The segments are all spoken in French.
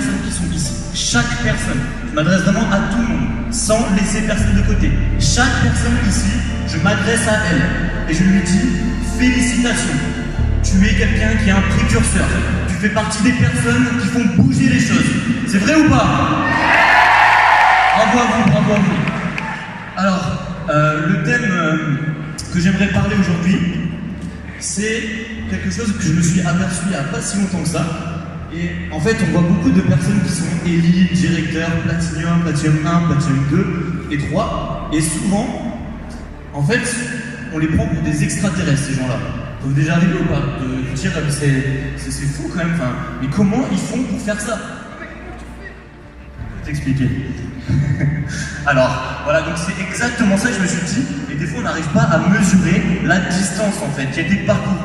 personnes qui sont ici. Chaque personne. Je m'adresse vraiment à tout le monde, sans laisser personne de côté. Chaque personne ici, je m'adresse à elle et je lui dis félicitations. Tu es quelqu'un qui est un précurseur. Tu fais partie des personnes qui font bouger les choses. C'est vrai ou pas? Bravo à vous, bravo à vous. Alors, le thème que j'aimerais parler aujourd'hui, c'est quelque chose que je me suis aperçu il n'y a pas si longtemps que ça. Et en fait, on voit beaucoup de personnes qui sont élites, directeurs, Platinum, Platinum 1, Platinum 2 et 3. Et souvent, en fait, on les prend pour des extraterrestres, ces gens-là. Ça vous est déjà arrivé ou pas de dire c'est fou quand même, enfin, mais comment ils font pour faire ça? Je vais t'expliquer. Alors, voilà, donc c'est exactement ça que je me suis dit, et des fois on n'arrive pas à mesurer la distance en fait qui a été parcourue.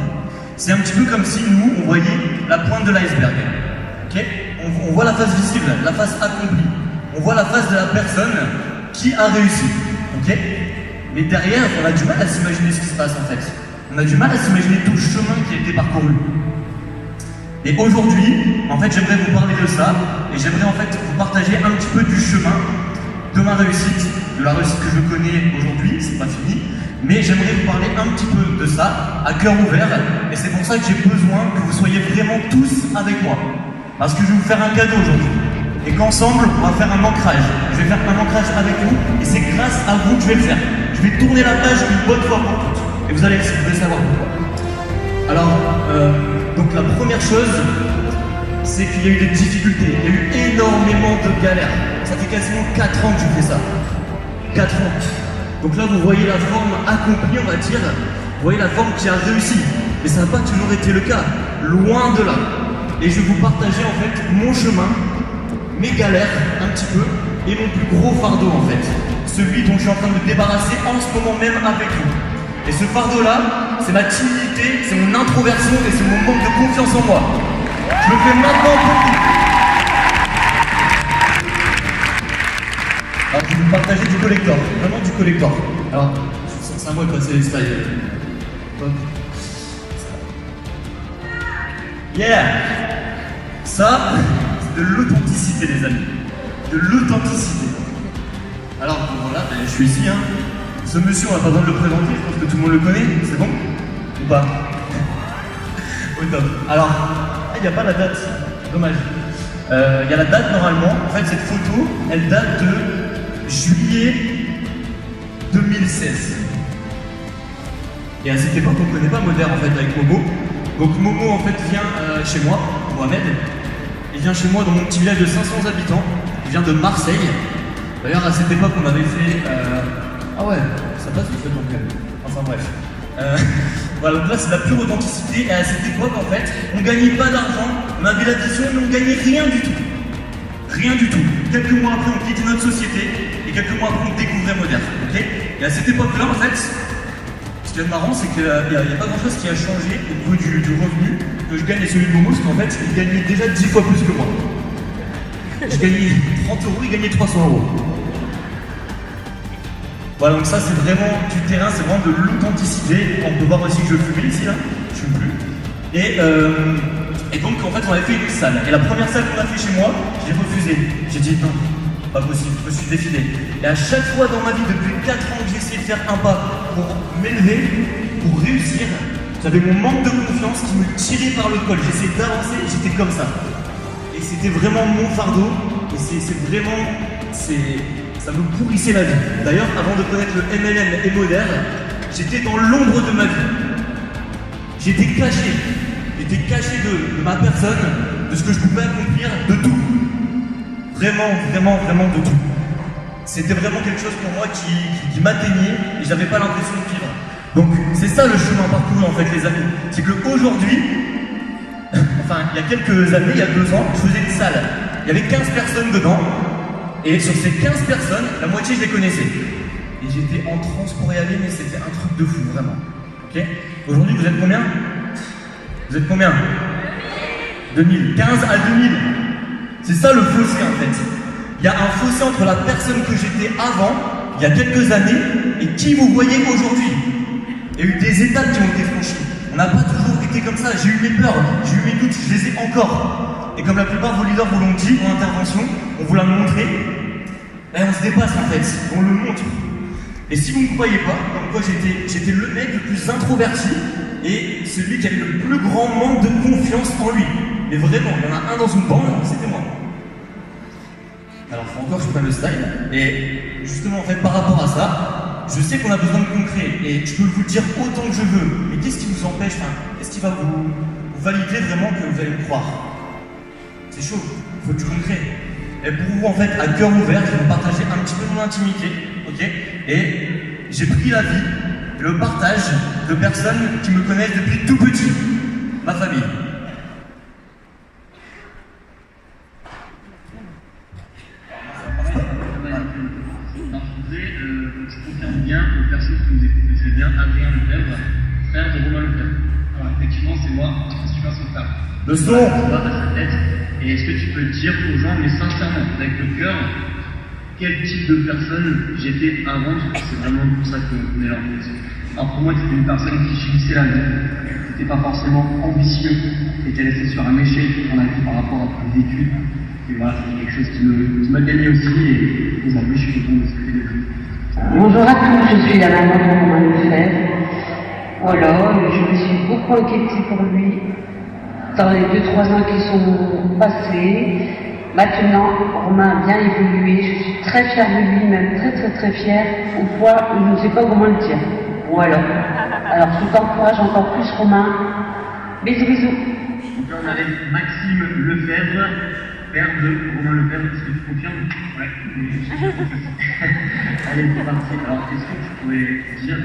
C'est un petit peu comme si nous, on voyait la pointe de l'iceberg. Okay, on voit la face visible, la face accomplie. On voit la face de la personne qui a réussi. Okay, mais derrière, on a du mal à s'imaginer ce qui se passe en fait. On a du mal à s'imaginer tout le chemin qui a été parcouru. Et aujourd'hui, en fait, j'aimerais vous parler de ça, et j'aimerais en fait vous partager un petit peu du chemin de ma réussite, de la réussite que je connais aujourd'hui, c'est pas fini, mais j'aimerais vous parler un petit peu de ça, à cœur ouvert, et c'est pour ça que j'ai besoin que vous soyez vraiment tous avec moi. Parce que je vais vous faire un cadeau aujourd'hui, et qu'ensemble, on va faire un ancrage. Je vais faire un ancrage avec vous, et c'est grâce à vous que je vais le faire. Je vais tourner la page une bonne fois pour toutes, et vous allez savoir pourquoi. Alors, donc la première chose, c'est qu'il y a eu des difficultés, il y a eu énormément de galères. Ça fait quasiment 4 ans que je fais ça. 4 ans. Donc là, vous voyez la forme accomplie, on va dire. Vous voyez la forme qui a réussi. Mais ça n'a pas toujours été le cas. Loin de là. Et je vais vous partager en fait mon chemin, mes galères un petit peu, et mon plus gros fardeau en fait. Celui dont je suis en train de me débarrasser en ce moment même avec vous. Et ce fardeau-là, c'est ma timidité, c'est mon introversion et c'est mon manque de confiance en moi. Je le fais maintenant pour vous. Alors, je vais vous partager du collector, vraiment du collector. Alors, c'est à moi de passer les slides. Hop. Yeah! Ça, c'est de l'authenticité, les amis. De l'authenticité. Alors, bon, voilà, je suis ici, hein. Ce monsieur, on n'a pas besoin de le présenter, je pense que tout le monde le connaît, c'est bon? Ou pas? Au top. Alors, il n'y a pas la date, dommage. Il y a la date normalement, en fait cette photo, elle date de juillet 2016. Et à cette époque, on ne connaît pas Moder en fait avec Momo. Donc Momo en fait vient chez moi, Mohamed, il vient chez moi dans mon petit village de 500 habitants, il vient de Marseille. D'ailleurs à cette époque, on avait fait... Ah ouais, ça passe du fait donc enfin bref. Voilà, donc là c'est la pure authenticité et à cette époque en fait, on gagnait pas d'argent, on avait la vision mais on gagnait rien du tout. Rien du tout. Quelques mois après on quittait notre société et quelques mois après on découvrait Moder. Okay, et à cette époque-là en fait, ce qui est marrant c'est qu'il n'y a pas grand chose qui a changé au niveau du revenu que je gagne et celui de Momo, parce qu'en fait il gagnait déjà 10 fois plus que moi. Je gagnais 30 €, il gagnait 300 €. Voilà, donc ça c'est vraiment du terrain, c'est vraiment de l'authenticité. On peut voir aussi que je fumais ici, là, je fume plus. Et donc en fait on avait fait une salle. Et la première salle qu'on a fait chez moi, j'ai refusé. J'ai dit non, pas possible, je me suis défilé. Et à chaque fois dans ma vie, depuis 4 ans que j'ai essayé de faire un pas pour m'élever, pour réussir, j'avais mon manque de confiance qui me tirait par le col. J'essayais d'avancer et j'étais comme ça. Et c'était vraiment mon fardeau. Et c'est vraiment... ça me pourrissait la vie. D'ailleurs, avant de connaître le MLM et Moder, j'étais dans l'ombre de ma vie. J'étais caché. J'étais caché de ma personne, de ce que je pouvais accomplir, de tout. Vraiment, vraiment, vraiment de tout. C'était vraiment quelque chose pour moi qui m'atteignait et j'avais pas l'impression de vivre. Donc, c'est ça le chemin parcouru en fait, les amis. C'est qu'aujourd'hui, enfin, il y a quelques années, il y a 2 ans, je faisais une salle. Il y avait 15 personnes dedans. Et sur ces 15 personnes, la moitié je les connaissais. Et j'étais en transe pour y aller, mais c'était un truc de fou, vraiment. Ok. Aujourd'hui, vous êtes combien? Vous êtes combien? 2000. 15 à 2000. C'est ça le fossé en fait. Il y a un fossé entre la personne que j'étais avant, il y a quelques années, et qui vous voyez aujourd'hui. Il y a eu des étapes qui ont été franchies. On n'a pas toujours été comme ça. J'ai eu mes peurs, j'ai eu mes doutes, je les ai encore. et comme la plupart de vos leaders vous l'ont dit en intervention, on vous l'a montré, on se dépasse en fait, on le montre. Et si vous ne me croyez pas, comme quoi j'étais le mec le plus introverti et celui qui avait le plus grand manque de confiance en lui. Mais vraiment, il y en a un dans une bande, c'était moi. Alors faut encore que je prenne le style, et justement en fait par rapport à ça, je sais qu'on a besoin de concret, et je peux vous le dire autant que je veux, mais qu'est-ce qui vous empêche, qu'est-ce qui va vous valider vraiment que vous allez me croire? C'est chaud, il faut du concret. Et pour vous en fait, à cœur ouvert, je vais vous partager un petit peu mon intimité, ok? Et j'ai pris la vie, le partage de personnes qui me connaissent depuis tout petit, ma famille. Je confirme bien aux personnes qui nous écoutent, c'est bien Adrien Lefebvre, frère de Romain Lefebvre. Alors effectivement, c'est moi, je suis pas son frère. Le son à sa tête. Et est-ce que tu peux dire aux gens, mais sincèrement, avec le cœur, quel type de personne j'étais avant? Parce que c'est vraiment pour ça qu'on est là. Alors pour moi, c'était une personne qui subissait la vie, qui n'était pas forcément ambitieux et qui restait sur un échec dans la vie par rapport à des études. Et voilà, c'est quelque chose qui m'a gagné aussi, et aujourd'hui, je suis content de ce que j'ai vécu. Bonjour à tous, je suis la maman de Romain Lefebvre. Voilà, je me suis beaucoup inquiétée pour lui dans les 2-3 ans qui sont passés. Maintenant, Romain a bien évolué, je suis très fière de lui, même très fière, au point où je ne sais pas comment le dire. Voilà. Alors je t'encourage encore plus Romain. Bisous. Donc là on avait Maxime Lefebvre, père de Romain Lefebvre, est-ce que tu confirmes? Ouais, allez, c'est parti. Alors est-ce que tu pourrais dire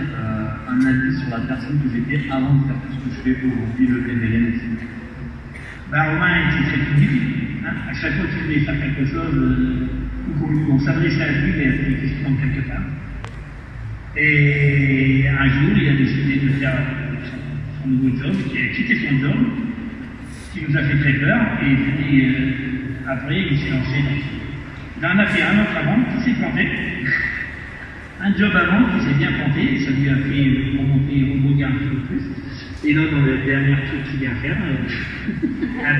un avis sur la personne que j'étais avant de faire tout ce que je fais aujourd'hui, le MLM, etc. Romain était très timide. À chaque fois qu'il voulait faire quelque chose, on s'adressait à lui, mais il avait des questions quelque part. Et un jour, il a décidé de faire son nouveau job, qui a quitté son job, qui nous a fait très peur, et puis après, il s'est lancé dans... Il en a fait un autre avant, qui s'est planté. Un job avant qui s'est bien planté, et ça lui a fait remonter un peu plus. Et là, dans le dernier truc qu'il vient faire, il a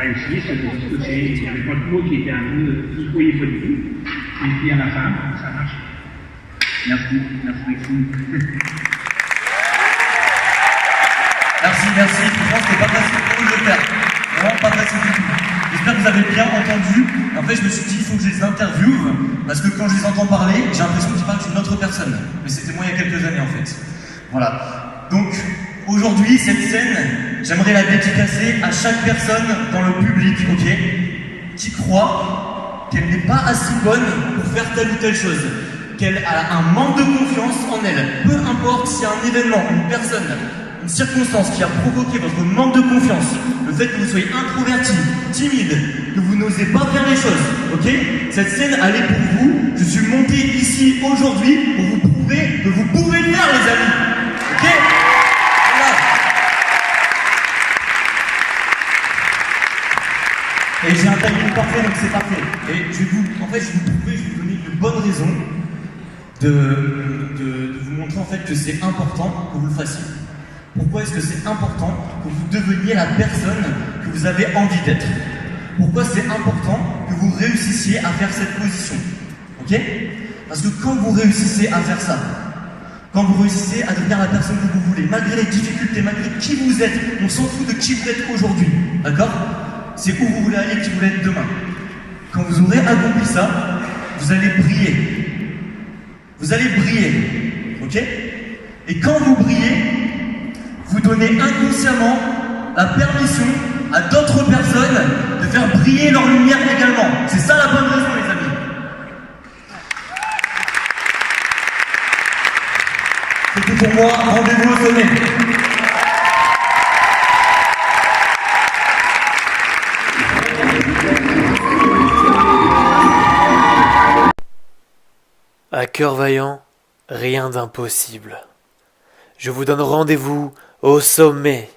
réussi, il n'y avait pas de mot qui était un peu micro-hypothétique. Et puis à la fin, ça marche. Merci Maxime. Merci. Franchement, c'était pas facile pour nous de le faire. Vraiment pas facile du tout. J'espère que vous avez bien entendu. En fait, je me suis dit, il faut que je les interviewe, parce que quand je les entends parler, j'ai l'impression qu'ils parlent d'une autre personne. Mais c'était moi il y a quelques années, en fait. Voilà. Donc, aujourd'hui, cette scène, j'aimerais la dédicacer à chaque personne dans le public, ok, qui croit qu'elle n'est pas assez bonne pour faire telle ou telle chose, qu'elle a un manque de confiance en elle. Peu importe s'il y a un événement, une personne, une circonstance qui a provoqué votre manque de confiance, le fait que vous soyez introverti, timide, que vous n'osez pas faire les choses, ok? Cette scène, elle est pour vous. Je suis monté ici aujourd'hui pour vous prouver que vous pouvez le faire, les amis, ok? Voilà. Et j'ai un timing parfait, donc c'est parfait. Et je vais vous prouver, je vais vous donner une bonne raison de vous montrer en fait que c'est important que vous le fassiez. Pourquoi est-ce que c'est important que vous deveniez la personne que vous avez envie d'être? Pourquoi c'est important que vous réussissiez à faire cette position? Ok? Parce que quand vous réussissez à faire ça, quand vous réussissez à devenir la personne que vous voulez, malgré les difficultés, malgré qui vous êtes, on s'en fout de qui vous êtes aujourd'hui, d'accord? C'est où vous voulez aller, qui vous voulez être demain. Quand vous aurez accompli ça, vous allez briller. Vous allez briller, ok? Et quand vous brillez, vous donnez inconsciemment la permission à d'autres personnes de faire briller leur lumière également. C'est ça la bonne raison, les amis. C'est tout pour moi. Rendez-vous au sommet. À cœur vaillant, rien d'impossible. Je vous donne rendez-vous au sommet.